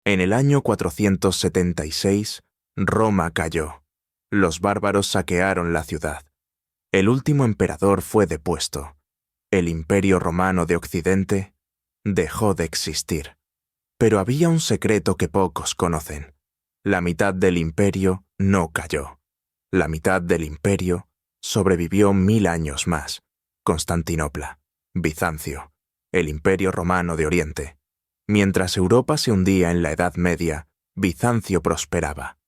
En el año 476, Roma cayó. Los bárbaros saquearon la ciudad. El último emperador fue depuesto. El Imperio Romano de Occidente dejó de existir. Pero había un secreto que pocos conocen. La mitad del imperio no cayó. La mitad del imperio sobrevivió 1000 años más. Constantinopla, Bizancio, el Imperio Romano de Oriente. Mientras Europa se hundía en la Edad Media, Bizancio prosperaba.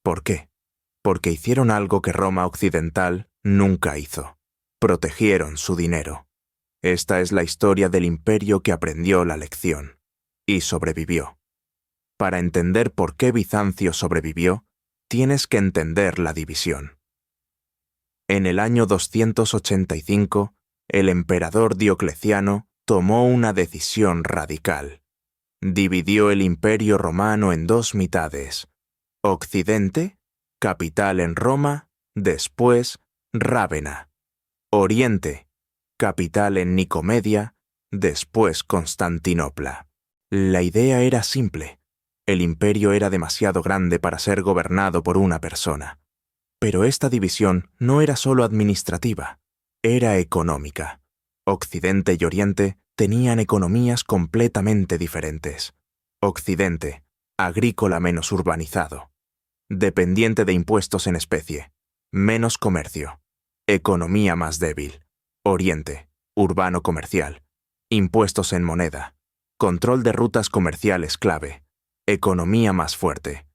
¿Por qué? Porque hicieron algo que Roma occidental nunca hizo. Protegieron su dinero. Esta es la historia del imperio que aprendió la lección y sobrevivió. Para entender por qué Bizancio sobrevivió, tienes que entender la división. En el año 285, el emperador Diocleciano tomó una decisión radical. Dividió el Imperio Romano en dos mitades. Occidente, capital en Roma, después Rávena. Oriente, capital en Nicomedia, después Constantinopla. La idea era simple. El imperio era demasiado grande para ser gobernado por una persona. Pero esta división no era solo administrativa, era económica. Occidente y Oriente tenían economías completamente diferentes. Occidente, agrícola menos urbanizado. Dependiente de impuestos en especie. Menos comercio. Economía más débil. Oriente, urbano comercial. Impuestos en moneda. Control de rutas comerciales clave. Economía más fuerte.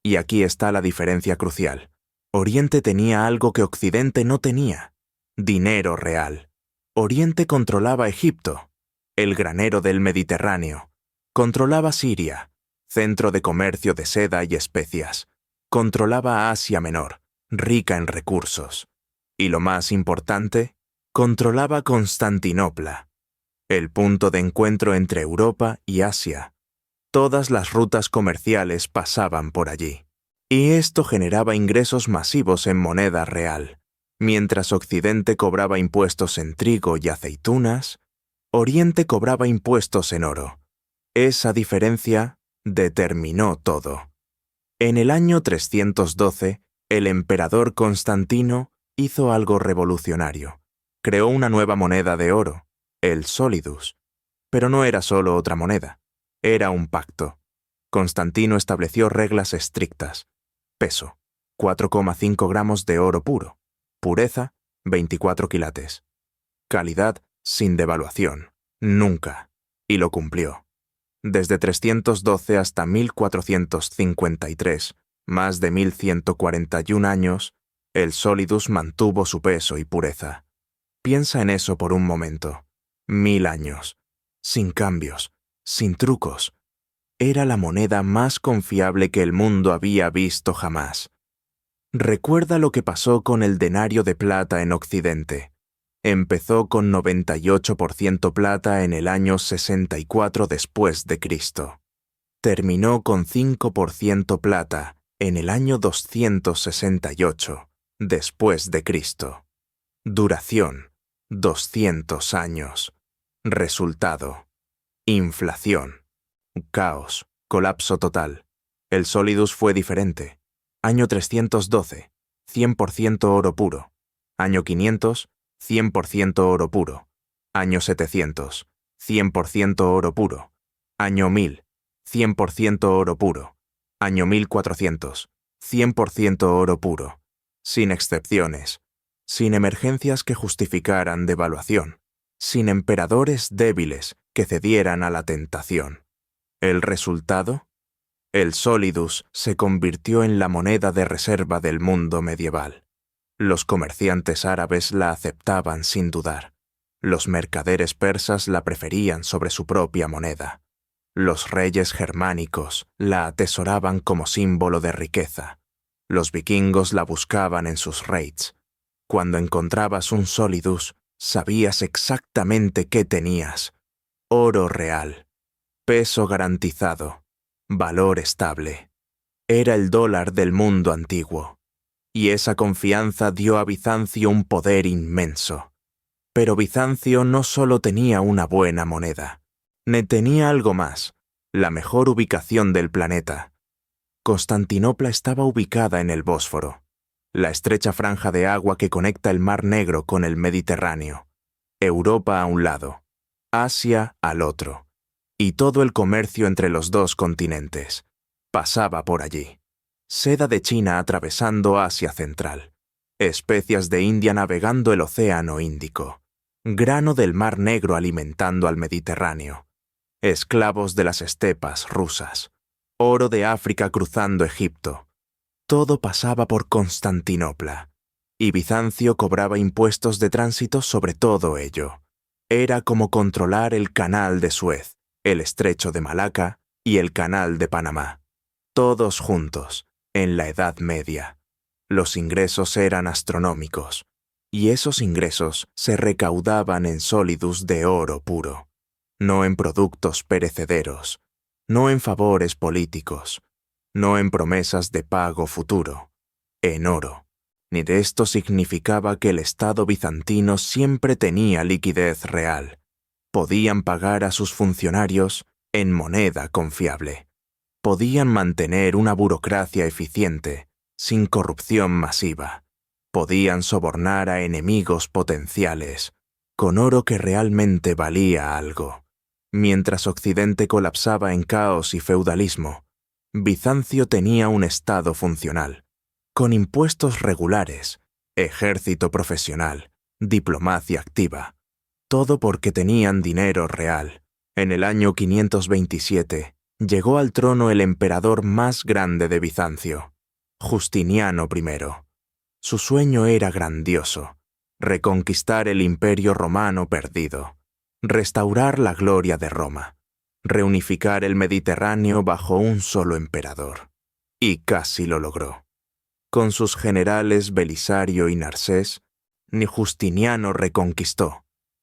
Y aquí está la diferencia crucial. Oriente tenía algo que Occidente no tenía. Dinero real. Oriente controlaba Egipto, el granero del Mediterráneo. Controlaba Siria, centro de comercio de seda y especias. Controlaba Asia Menor, rica en recursos. Y lo más importante, controlaba Constantinopla, el punto de encuentro entre Europa y Asia. Todas las rutas comerciales pasaban por allí. Y esto generaba ingresos masivos en moneda real. Mientras Occidente cobraba impuestos en trigo y aceitunas, Oriente cobraba impuestos en oro. Esa diferencia determinó todo. En el año 312, el emperador Constantino hizo algo revolucionario. Creó una nueva moneda de oro, el solidus. Pero no era solo otra moneda, era un pacto. Constantino estableció reglas estrictas. Peso, 4,5 gramos de oro puro. Pureza, 24 quilates. Calidad, sin devaluación. Nunca. Y lo cumplió. Desde 312 hasta 1453, más de 1141 años, el solidus mantuvo su peso y pureza. Piensa en eso por un momento. 1000 años. Sin cambios, sin trucos. Era la moneda más confiable que el mundo había visto jamás. Recuerda lo que pasó con el denario de plata en Occidente. Empezó con 98% plata en el año 64 después de Cristo. Terminó con 5% plata en el año 268 después de Cristo. Duración, 200 años. Resultado, inflación. Caos, colapso total. El solidus fue diferente. Año 312, 100% oro puro. Año 500, 100% oro puro. Año 700, 100% oro puro. Año 1000, 100% oro puro. Año 1400, 100% oro puro. Sin excepciones. Sin emergencias que justificaran devaluación. Sin emperadores débiles que cedieran a la tentación. ¿El resultado? El solidus se convirtió en la moneda de reserva del mundo medieval. Los comerciantes árabes la aceptaban sin dudar. Los mercaderes persas la preferían sobre su propia moneda. Los reyes germánicos la atesoraban como símbolo de riqueza. Los vikingos la buscaban en sus raids. Cuando encontrabas un solidus, sabías exactamente qué tenías. Oro real. Peso garantizado. Valor estable. Era el dólar del mundo antiguo. Y esa confianza dio a Bizancio un poder inmenso. Pero Bizancio no solo tenía una buena moneda. Tenía algo más. la mejor ubicación del planeta. Constantinopla estaba ubicada en el Bósforo, la estrecha franja de agua que conecta el Mar Negro con el Mediterráneo, Europa a un lado, Asia al otro, y todo el comercio entre los dos continentes pasaba por allí. Seda de China atravesando Asia Central, especias de India navegando el Océano Índico, grano del Mar Negro alimentando al Mediterráneo, esclavos de las estepas rusas, oro de África cruzando Egipto. Todo pasaba por Constantinopla, y Bizancio cobraba impuestos de tránsito sobre todo ello. Era como controlar el Canal de Suez, el Estrecho de Malaca y el Canal de Panamá. Todos juntos, en la Edad Media. Los ingresos eran astronómicos, y esos ingresos se recaudaban en sólidos de oro puro, no en productos perecederos, no en favores políticos, no en promesas de pago futuro, en oro. Ni de esto significaba que el Estado bizantino siempre tenía liquidez real. Podían pagar a sus funcionarios en moneda confiable. Podían mantener una burocracia eficiente, sin corrupción masiva. Podían sobornar a enemigos potenciales, con oro que realmente valía algo. Mientras Occidente colapsaba en caos y feudalismo, Bizancio tenía un Estado funcional, con impuestos regulares, ejército profesional, diplomacia activa. Todo porque tenían dinero real. En el año 527, llegó al trono el emperador más grande de Bizancio, Justiniano I. Su sueño era grandioso: reconquistar el Imperio Romano perdido, restaurar la gloria de Roma, reunificar el Mediterráneo bajo un solo emperador. Y casi lo logró. Con sus generales Belisario y Narsés, ni Justiniano reconquistó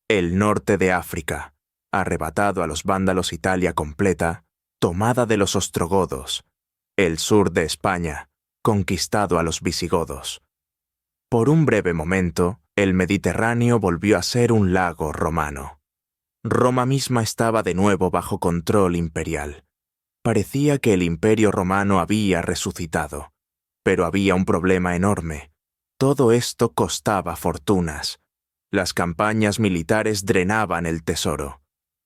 el norte de África, arrebatado a los vándalos Italia completa, tomada de los ostrogodos, el sur de España, conquistado a los visigodos. Por un breve momento, el Mediterráneo volvió a ser un lago romano. Roma misma estaba de nuevo bajo control imperial. Parecía que el Imperio Romano había resucitado, pero había un problema enorme. Todo esto costaba fortunas. Las campañas militares drenaban el tesoro.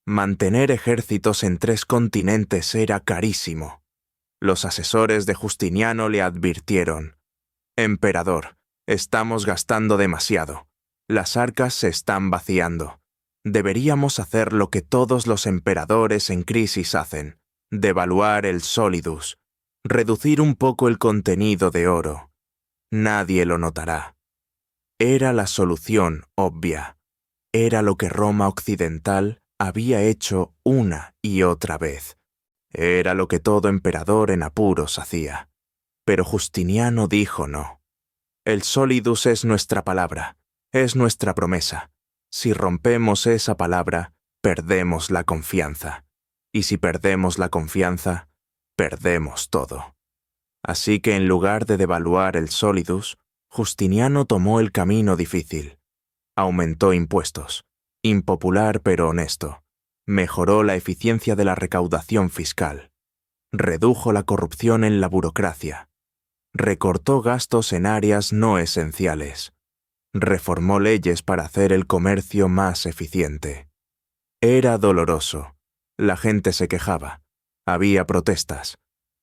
Mantener ejércitos en 3 continentes era carísimo. Los asesores de Justiniano le advirtieron: «Emperador, estamos gastando demasiado. Las arcas se están vaciando. Deberíamos hacer lo que todos los emperadores en crisis hacen: devaluar el solidus, reducir un poco el contenido de oro. Nadie lo notará». Era la solución obvia. Era lo que Roma occidental había hecho una y otra vez. Era lo que todo emperador en apuros hacía. Pero Justiniano dijo no. El solidus es nuestra palabra, es nuestra promesa. Si rompemos esa palabra, perdemos la confianza. Y si perdemos la confianza, perdemos todo. Así que en lugar de devaluar el solidus, Justiniano tomó el camino difícil. Aumentó impuestos, impopular pero honesto. Mejoró la eficiencia de la recaudación fiscal. Redujo la corrupción en la burocracia. Recortó gastos en áreas no esenciales. Reformó leyes para hacer el comercio más eficiente. Era doloroso. La gente se quejaba. Había protestas.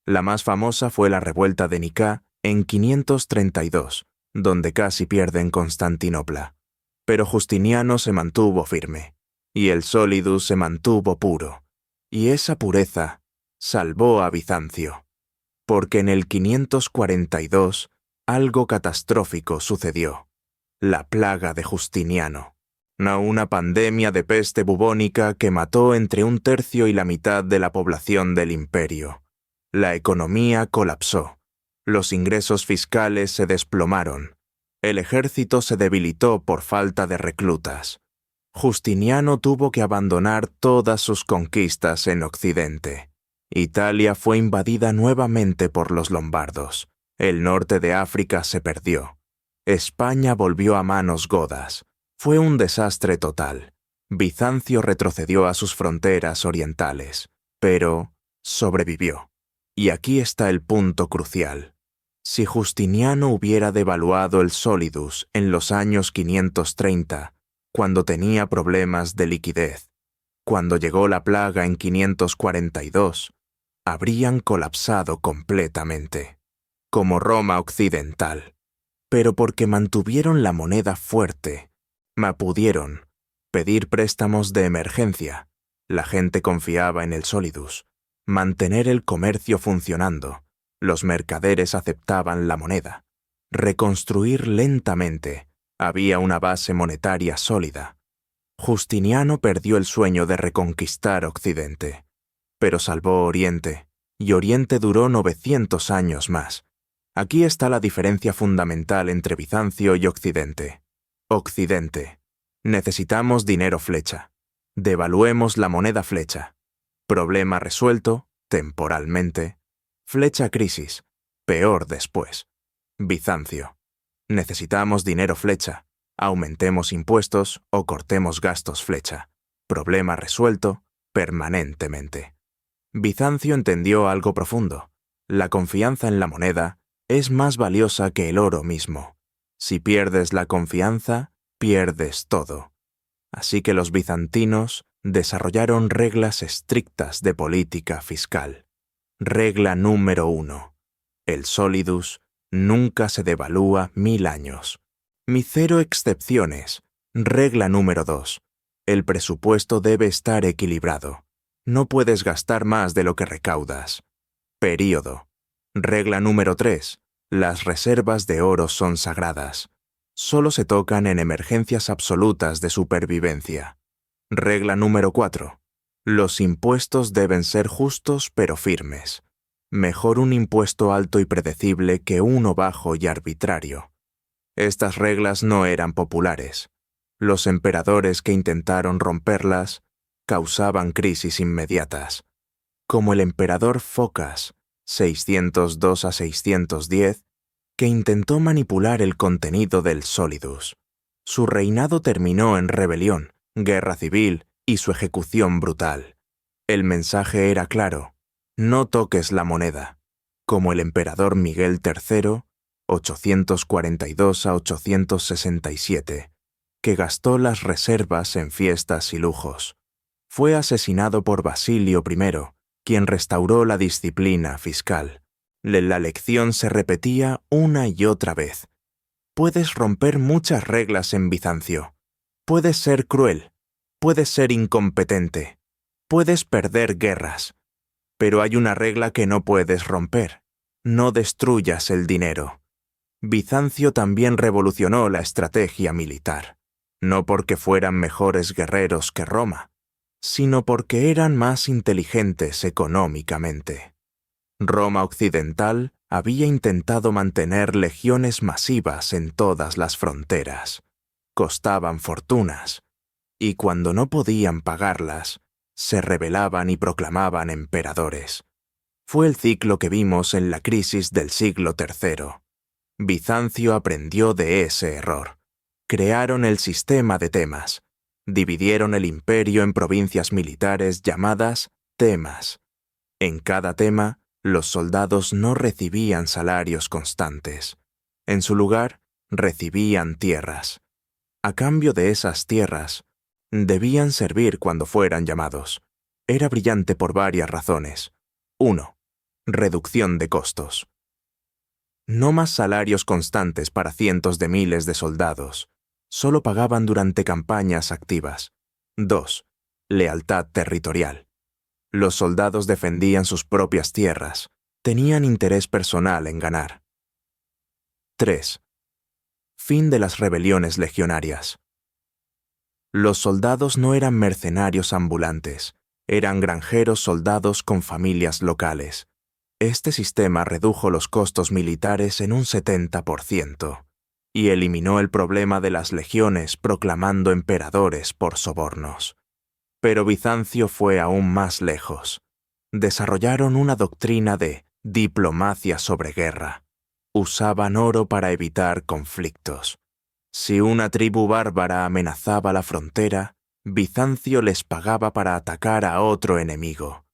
La más famosa fue la revuelta de Nicá en 532, donde casi pierden Constantinopla. Pero Justiniano se mantuvo firme, y el solidus se mantuvo puro, y esa pureza salvó a Bizancio. Porque en el 542 algo catastrófico sucedió: la plaga de Justiniano. No una pandemia de peste bubónica que mató entre 1/3 y la mitad de la población del imperio. La economía colapsó. Los ingresos fiscales se desplomaron. El ejército se debilitó por falta de reclutas. Justiniano tuvo que abandonar todas sus conquistas en Occidente. Italia fue invadida nuevamente por los lombardos. El norte de África se perdió. España volvió a manos godas. Fue un desastre total. Bizancio retrocedió a sus fronteras orientales. Pero Sobrevivió. Y aquí está el punto crucial. Si Justiniano hubiera devaluado el solidus en los años 530, cuando tenía problemas de liquidez, cuando llegó la plaga en 542, habrían colapsado completamente, como Roma occidental. Pero porque mantuvieron la moneda fuerte, pudieron pedir préstamos de emergencia, la gente confiaba en el solidus, mantener el comercio funcionando, los mercaderes aceptaban la moneda, reconstruir lentamente, había una base monetaria sólida. Justiniano perdió el sueño de reconquistar Occidente, pero salvó Oriente, y Oriente duró 900 años más. Aquí está la diferencia fundamental entre Bizancio y Occidente. Occidente. Necesitamos dinero flecha. Devaluemos la moneda flecha. Problema resuelto, temporalmente. Flecha crisis. Peor después. Bizancio. Necesitamos dinero flecha. Aumentemos impuestos o cortemos gastos flecha. Problema resuelto, permanentemente. Bizancio entendió algo profundo. La confianza en la moneda es más valiosa que el oro mismo. Si pierdes la confianza, pierdes todo. Así que los bizantinos desarrollaron reglas estrictas de política fiscal. Regla número 1. El solidus nunca se devalúa 1000 años. Cero excepciones. Regla número 2. El presupuesto debe estar equilibrado. No puedes gastar más de lo que recaudas. Período. Regla número 3. Las reservas de oro son sagradas. Solo se tocan en emergencias absolutas de supervivencia. Regla número 4. Los impuestos deben ser justos pero firmes. Mejor un impuesto alto y predecible que uno bajo y arbitrario. Estas reglas no eran populares. Los emperadores que intentaron romperlas causaban crisis inmediatas, como el emperador Focas, 602 a 610, que intentó manipular el contenido del solidus. Su reinado terminó en rebelión, guerra civil y su ejecución brutal. El mensaje era claro: no toques la moneda, como el emperador Miguel III, 842 a 867, que gastó las reservas en fiestas y lujos. Fue asesinado por Basilio I, quien restauró la disciplina fiscal. La lección se repetía una y otra vez. Puedes romper muchas reglas en Bizancio. Puedes ser cruel. Puedes ser incompetente. Puedes perder guerras. Pero hay una regla que no puedes romper. No destruyas el dinero. Bizancio también revolucionó la estrategia militar. No porque fueran mejores guerreros que Roma, sino porque eran más inteligentes económicamente. Roma occidental había intentado mantener legiones masivas en todas las fronteras. Costaban fortunas, y cuando no podían pagarlas, se rebelaban y proclamaban emperadores. Fue el ciclo que vimos en la crisis del siglo III. Bizancio aprendió de ese error. Crearon el sistema de temas. Dividieron el imperio en provincias militares llamadas temas. En cada tema, los soldados no recibían salarios constantes. En su lugar, recibían tierras. A cambio de esas tierras, debían servir cuando fueran llamados. Era brillante por varias razones. 1. Reducción de costos. No más salarios constantes para cientos de miles de soldados. Solo pagaban durante campañas activas. 2. Lealtad territorial. Los soldados defendían sus propias tierras. Tenían interés personal en ganar. 3. Fin de las rebeliones legionarias. Los soldados no eran mercenarios ambulantes. Eran granjeros soldados con familias locales. Este sistema redujo los costos militares en un 70% y eliminó el problema de las legiones proclamando emperadores por sobornos. Pero Bizancio fue aún más lejos. Desarrollaron una doctrina de diplomacia sobre guerra. Usaban oro para evitar conflictos. Si una tribu bárbara amenazaba la frontera, Bizancio les pagaba para atacar a otro enemigo.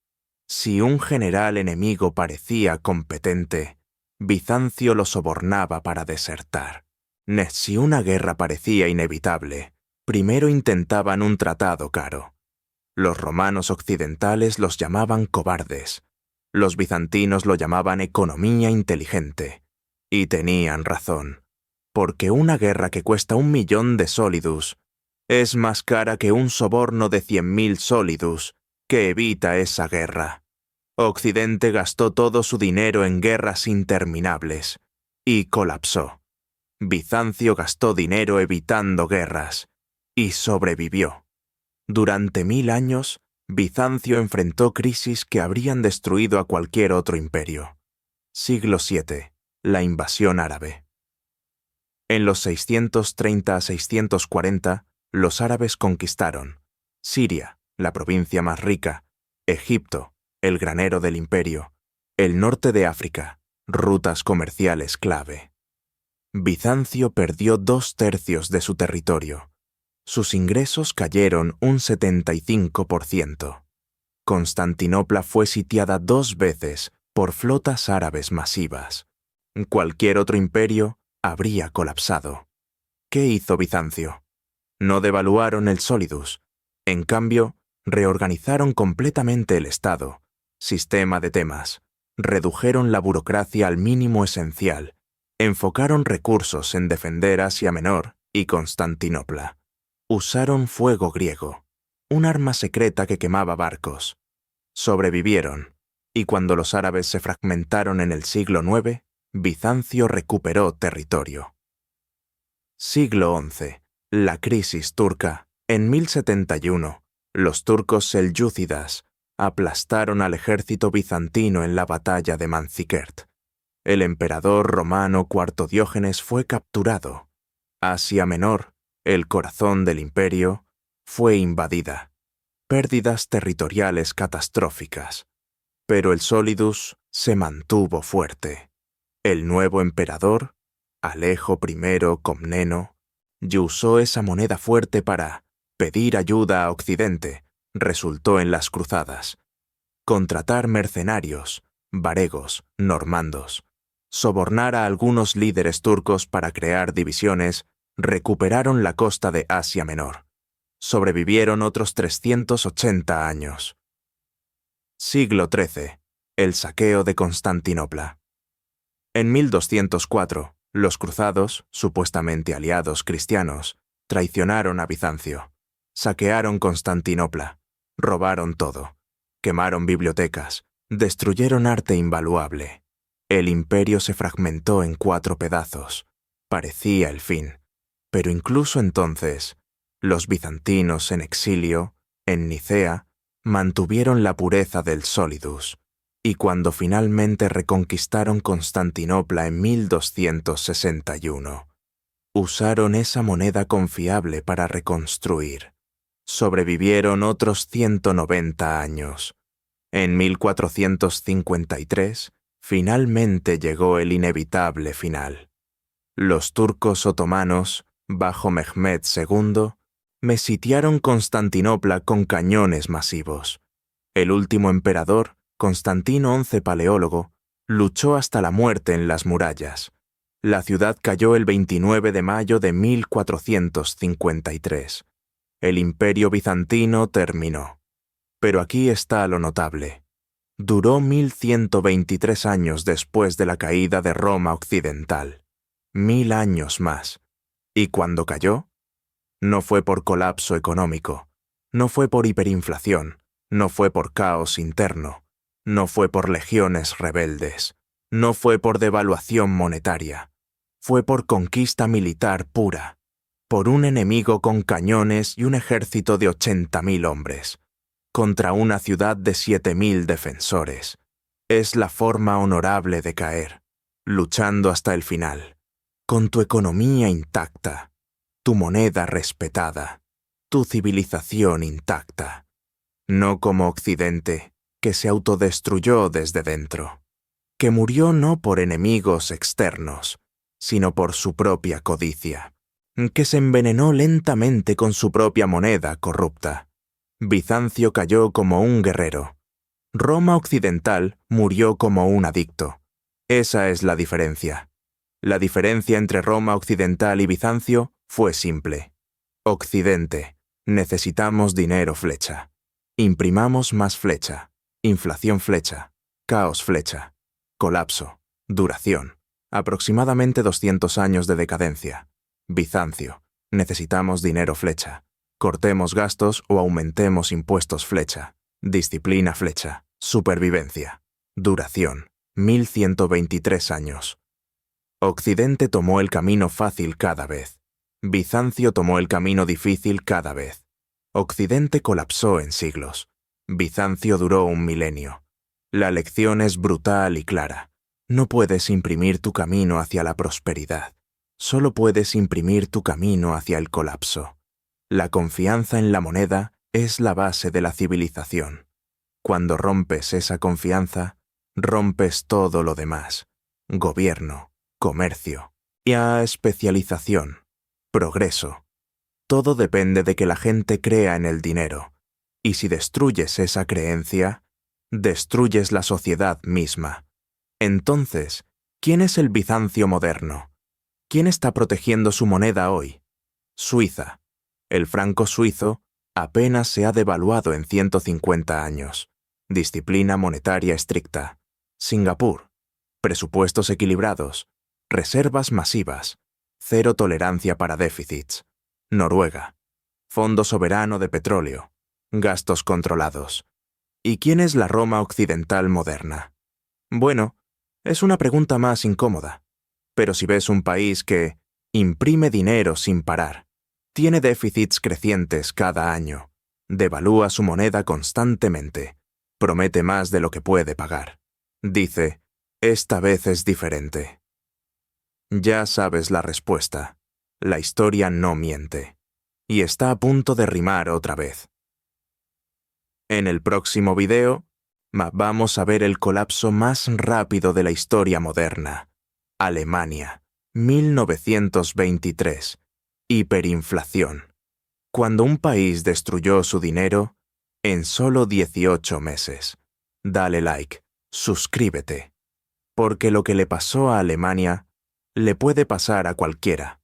Si un general enemigo parecía competente, Bizancio lo sobornaba para desertar. Si una guerra parecía inevitable, primero intentaban un tratado caro. Los romanos occidentales los llamaban cobardes. Los bizantinos lo llamaban economía inteligente. Y tenían razón, porque una guerra que cuesta 1.000.000 de solidus es más cara que un soborno de 100.000 solidus que evita esa guerra. Occidente gastó todo su dinero en guerras interminables y colapsó. Bizancio gastó dinero evitando guerras y sobrevivió. Durante 1000 años, Bizancio enfrentó crisis que habrían destruido a cualquier otro imperio. Siglo VII. La invasión árabe. En los 630 a 640, los árabes conquistaron Siria, la provincia más rica, Egipto, el granero del imperio, el norte de África, rutas comerciales clave. Bizancio perdió 2/3 de su territorio. Sus ingresos cayeron un 75%. Constantinopla fue sitiada 2 veces por flotas árabes masivas. Cualquier otro imperio habría colapsado. ¿Qué hizo Bizancio? No devaluaron el solidus. En cambio, reorganizaron completamente el Estado, sistema de temas, redujeron la burocracia al mínimo esencial, enfocaron recursos en defender Asia Menor y Constantinopla. Usaron fuego griego, un arma secreta que quemaba barcos. Sobrevivieron, y cuando los árabes se fragmentaron en el siglo IX, Bizancio recuperó territorio. Siglo XI. La crisis turca. En 1071, los turcos selyúcidas aplastaron al ejército bizantino en la batalla de Manzikert. El emperador romano IV Diógenes fue capturado. Asia Menor, el corazón del imperio, fue invadida. Pérdidas territoriales catastróficas. Pero el solidus se mantuvo fuerte. El nuevo emperador, Alejo I Comneno, y usó esa moneda fuerte para pedir ayuda a Occidente, resultó en las cruzadas. Contratar mercenarios, varegos, normandos. Sobornar a algunos líderes turcos para crear divisiones, recuperaron la costa de Asia Menor. Sobrevivieron otros 380 años. Siglo XIII. El saqueo de Constantinopla. En 1204, los cruzados, supuestamente aliados cristianos, traicionaron a Bizancio. Saquearon Constantinopla, robaron todo, quemaron bibliotecas, destruyeron arte invaluable. El imperio se fragmentó en 4 pedazos. Parecía el fin. Pero incluso entonces, los bizantinos en exilio, en Nicea, mantuvieron la pureza del solidus, y cuando finalmente reconquistaron Constantinopla en 1261, usaron esa moneda confiable para reconstruir. Sobrevivieron otros 190 años. En 1453, finalmente llegó el inevitable final. Los turcos otomanos, bajo Mehmed II, sitiaron Constantinopla con cañones masivos. El último emperador, Constantino XI Paleólogo, luchó hasta la muerte en las murallas. La ciudad cayó el 29 de mayo de 1453. El imperio bizantino terminó. Pero aquí está lo notable. Duró 1123 años después de la caída de Roma occidental. 1000 años más. ¿Y cuando cayó? No fue por colapso económico, no fue por hiperinflación, no fue por caos interno, no fue por legiones rebeldes, no fue por devaluación monetaria, fue por conquista militar pura, por un enemigo con cañones y un ejército de 80.000 hombres, contra una ciudad de 7.000 defensores. Es la forma honorable de caer, luchando hasta el final, con tu economía intacta, tu moneda respetada, tu civilización intacta, no como Occidente, que se autodestruyó desde dentro, que murió no por enemigos externos, sino por su propia codicia, que se envenenó lentamente con su propia moneda corrupta. Bizancio cayó como un guerrero. Roma occidental murió como un adicto. Esa es la diferencia. La diferencia entre Roma occidental y Bizancio fue simple. Occidente. Necesitamos dinero flecha. Imprimamos más flecha. Inflación flecha. Caos flecha. Colapso. Duración. Aproximadamente 200 años de decadencia. Bizancio. Necesitamos dinero flecha. Cortemos gastos o aumentemos impuestos flecha. Disciplina flecha. Supervivencia. Duración. 1123 años. Occidente tomó el camino fácil cada vez. Bizancio tomó el camino difícil cada vez. Occidente colapsó en siglos. Bizancio duró un milenio. La lección es brutal y clara. No puedes imprimir tu camino hacia la prosperidad. Solo puedes imprimir tu camino hacia el colapso. La confianza en la moneda es la base de la civilización. Cuando rompes esa confianza, rompes todo lo demás. Gobierno, comercio, y especialización, progreso. Todo depende de que la gente crea en el dinero. Y si destruyes esa creencia, destruyes la sociedad misma. Entonces, ¿quién es el Bizancio moderno? ¿Quién está protegiendo su moneda hoy? Suiza. El franco suizo apenas se ha devaluado en 150 años. Disciplina monetaria estricta. Singapur. Presupuestos equilibrados. Reservas masivas. Cero tolerancia para déficits. Noruega. Fondo soberano de petróleo. Gastos controlados. ¿Y quién es la Roma occidental moderna? Bueno, es una pregunta más incómoda. Pero si ves un país que imprime dinero sin parar, tiene déficits crecientes cada año, devalúa su moneda constantemente, promete más de lo que puede pagar, dice, esta vez es diferente. Ya sabes la respuesta. La historia no miente. Y está a punto de rimar otra vez. En el próximo video, vamos a ver el colapso más rápido de la historia moderna. Alemania, 1923. Hiperinflación. Cuando un país destruyó su dinero en solo 18 meses. Dale like, suscríbete. Porque lo que le pasó a Alemania le puede pasar a cualquiera.